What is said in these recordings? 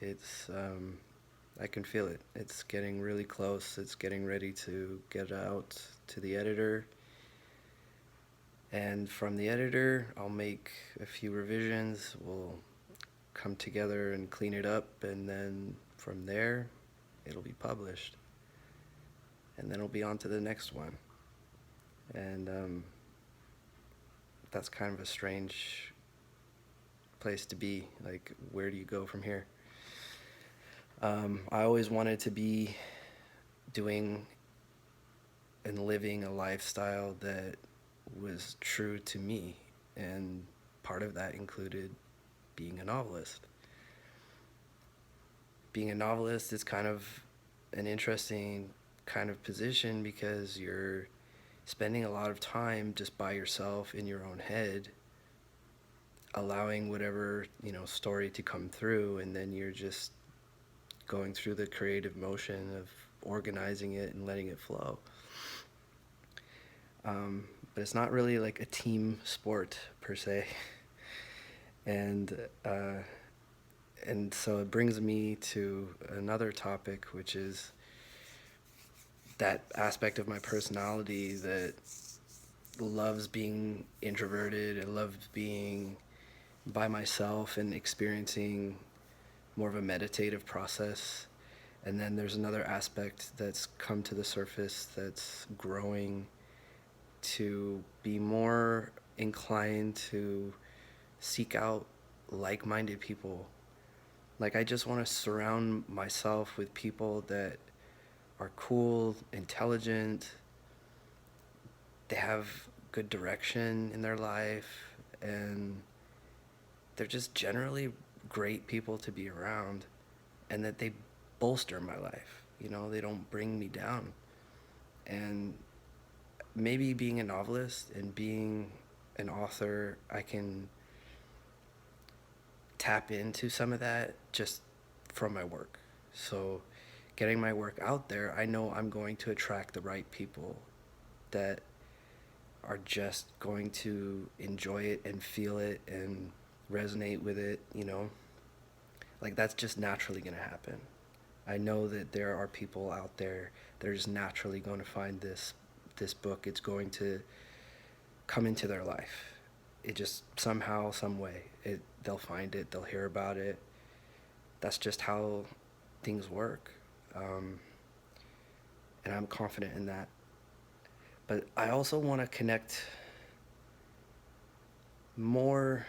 It's I can feel it. It's getting really close. It's getting ready to get out to the editor. And from the editor, I'll make a few revisions. We'll come together and clean it up, and then from there, it'll be published. And then it'll be on to the next one. And that's kind of a strange place to be. Like, where do you go from here? I always wanted to be doing and living a lifestyle that was true to me, and part of that included being a novelist. Being a novelist is kind of an interesting kind of position because you're spending a lot of time just by yourself in your own head, allowing whatever, story to come through, and then you're just going through the creative motion of organizing it and letting it flow. But it's not really like a team sport per se. And and so it brings me to another topic, which is that aspect of my personality that loves being introverted. It loves being by myself and experiencing more of a meditative process. And then there's another aspect that's come to the surface that's growing to be more inclined to seek out like-minded people. Like, I just want to surround myself with people that are cool, intelligent, they have good direction in their life, and they're just generally great people to be around, and that they bolster my life. They don't bring me down. And maybe being a novelist and being an author, I can tap into some of that just from my work. So getting my work out there, I know I'm going to attract the right people that are just going to enjoy it and feel it and resonate with it. Like, that's just naturally going to happen. I know that there are people out there that are just naturally going to find this book. It's going to come into their life. It just somehow, some way, they'll find it, they'll hear about it. That's just how things work. And I'm confident in that. But I also want to connect more,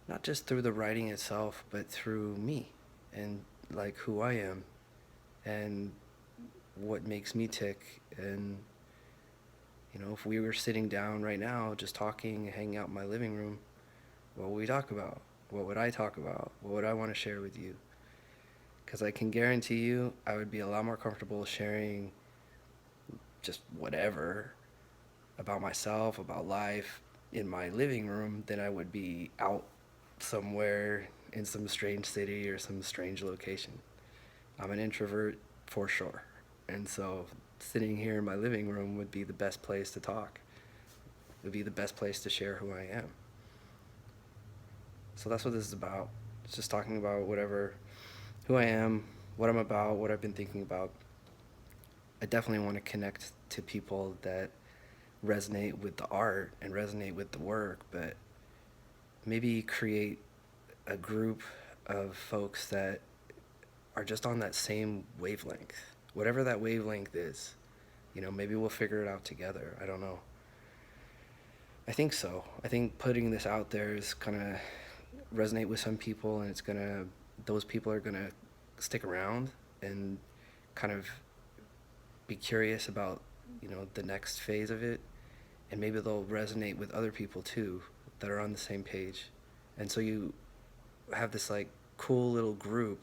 not just through the writing itself, but through me and like who I am and what makes me tick. And if we were sitting down right now just talking, hanging out in my living room, what would we talk about? What would I talk about? What would I want to share with you? Because I can guarantee you I would be a lot more comfortable sharing just whatever about myself, about life in my living room than I would be out somewhere in some strange city or some strange location. I'm an introvert for sure. And so sitting here in my living room would be the best place to talk. It would be the best place to share who I am. So that's what this is about. It's just talking about who I am, what I'm about, what I've been thinking about. I definitely want to connect to people that resonate with the art and resonate with the work, but maybe create a group of folks that are just on that same wavelength. Whatever that wavelength is, maybe we'll figure it out together. I don't know. I think so. I think putting this out there is gonna resonate with some people, and those people are gonna stick around and kind of be curious about, the next phase of it, and maybe they'll resonate with other people too that are on the same page. And so you have this like cool little group,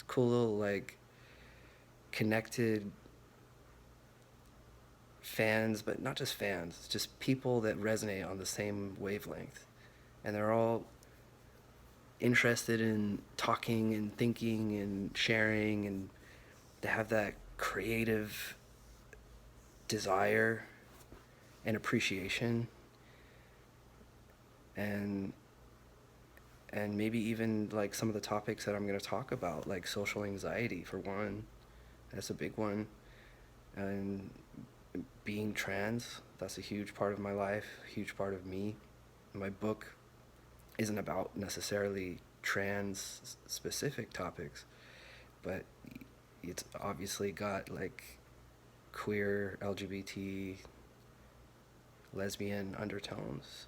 cool little like connected fans, but not just fans, just people that resonate on the same wavelength. And they're all interested in talking and thinking and sharing, and they have that creative desire and appreciation. And and maybe even like some of the topics that I'm going to talk about, like social anxiety for one. That's a big one. And being trans, that's a huge part of my life, a huge part of me. My book isn't about necessarily trans specific topics, but it's obviously got like queer, LGBT, lesbian undertones.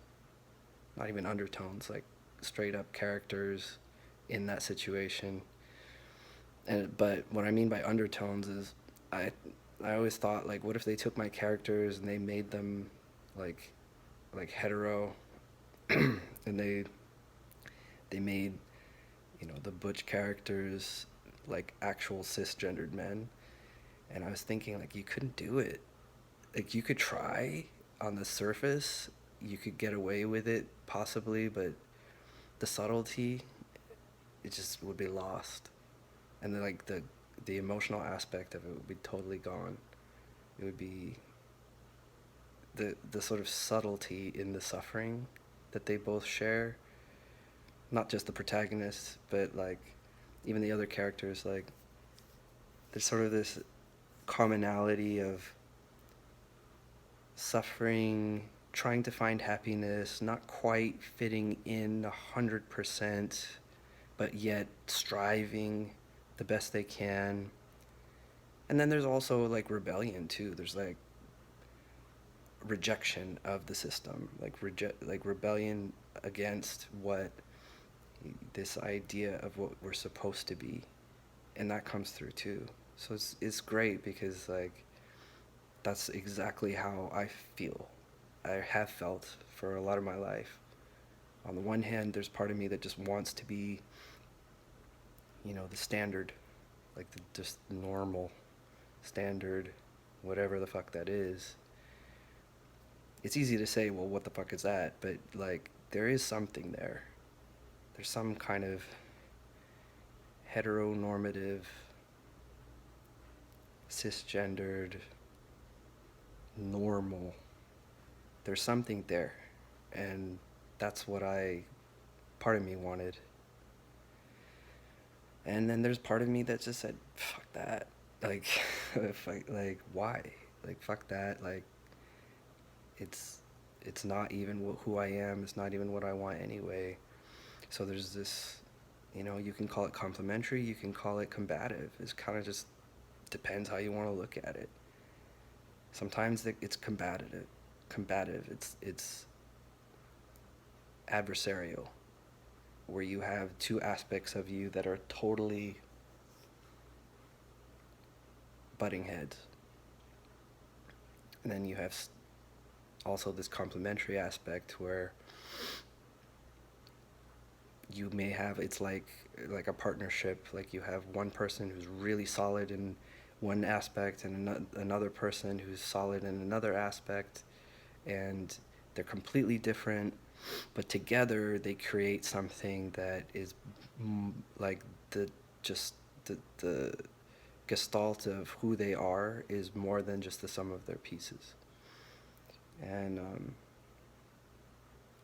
Not even undertones, like straight up characters in that situation. And but what I mean by undertones is I I always thought, like, what if they took my characters and they made them like hetero and they made, the butch characters like actual cisgendered men. And I was thinking, like, you couldn't do it. Like, you could try on the surface, you could get away with it possibly, but the subtlety, it just would be lost. And then, like, the emotional aspect of it would be totally gone. It would be the sort of subtlety in the suffering that they both share. Not just the protagonist, but like even the other characters. Like, there's sort of this commonality of suffering, trying to find happiness, not quite fitting in 100%, but yet striving the best they can. And then there's also like rebellion too. There's like rejection of the system, like rebellion against what this idea of what we're supposed to be, and that comes through too. So it's great because like that's exactly how I feel. I have felt for a lot of my life. On the one hand, there's part of me that just wants to be, the standard, like the just normal standard, whatever the fuck that is. It's easy to say, well, what the fuck is that? But like, there is something there. There's some kind of heteronormative, cisgendered, normal. There's something there. And that's what part of me wanted. And then there's part of me that just said, fuck that. Like, why? Like, fuck that. Like, it's it's not even who I am. It's not even what I want anyway. So there's this, you can call it complementary, you can call it combative. It's kind of just depends how you want to look at it. Sometimes it's combative. It's adversarial, where you have two aspects of you that are totally butting heads. And then you have also this complementary aspect where you may have, it's like a partnership. Like, you have one person who's really solid in one aspect and another person who's solid in another aspect, and they're completely different, but together they create something that is like just the gestalt of who they are is more than just the sum of their pieces. And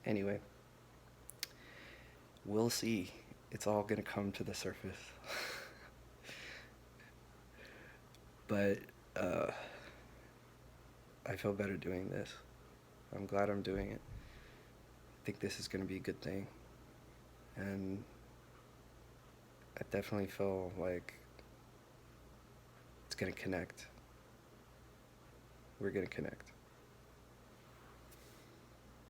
anyway, we'll see. It's all gonna come to the surface. But I feel better doing this. I'm glad I'm doing it. I think this is gonna be a good thing. And I definitely feel like it's gonna connect. We're gonna connect.